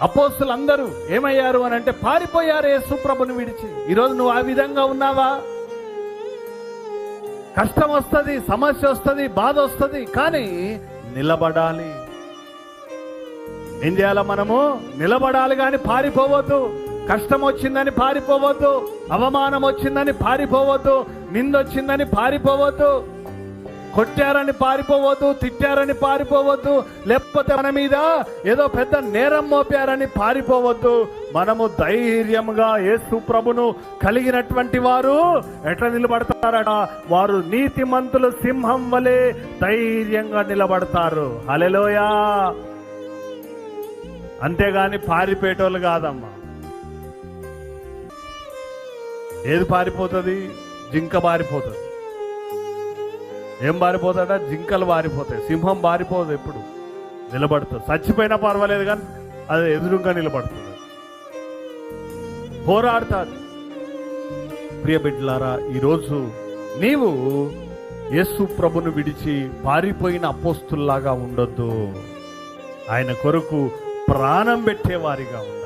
అపోస్తులు అందరూ ఏమయ్యారు అని అంటే పారిపోయారు యేసు ప్రభుని విడిచి. ఈరోజు నువ్వు ఆ విధంగా ఉన్నావా? కష్టం వస్తుంది, సమస్య వస్తుంది, బాధ వస్తుంది, కానీ నిలబడాలి. ఏం చేయాలి? మనము నిలబడాలి, కానీ పారిపోవద్దు. కష్టం వచ్చిందని పారిపోవద్దు, అవమానం వచ్చిందని పారిపోవద్దు, నిందొచ్చిందని పారిపోవద్దు, కొట్టారని పారిపోవద్దు, తిట్టారని పారిపోవద్దు, లేకపోతే మన మీద ఏదో పెద్ద నేరం మోపారని పారిపోవద్దు. మనము ధైర్యంగా యేసు ప్రభును కలిగినటువంటి వారు ఎట్లా నిలబడతారట? వారు నీతిమంతులు సింహం వలె ధైర్యంగా నిలబడతారు. హల్లెలూయా. అంతేగాని పారిపోయేటోళ్ళు కాదమ్మా. ఏది పారిపోతుంది? జింక పారిపోతుంది. ఏం పారిపోతాడ? జింకలు పారిపోతాయి. సింహం పారిపోదు, ఎప్పుడు నిలబడుతుంది. చచ్చిపోయినా పర్వాలేదు, కానీ అది ఎదురుగా నిలబడుతుంది, పోరాడుతుంది. ప్రియ బిడ్డలారా, ఈరోజు నీవు యేసు ప్రభును విడిచి పారిపోయిన అపోస్తుల్లాగా ఉండొద్దు. ఆయన కొరకు ప్రాణం పెట్టేవారిగా ఉండాలి.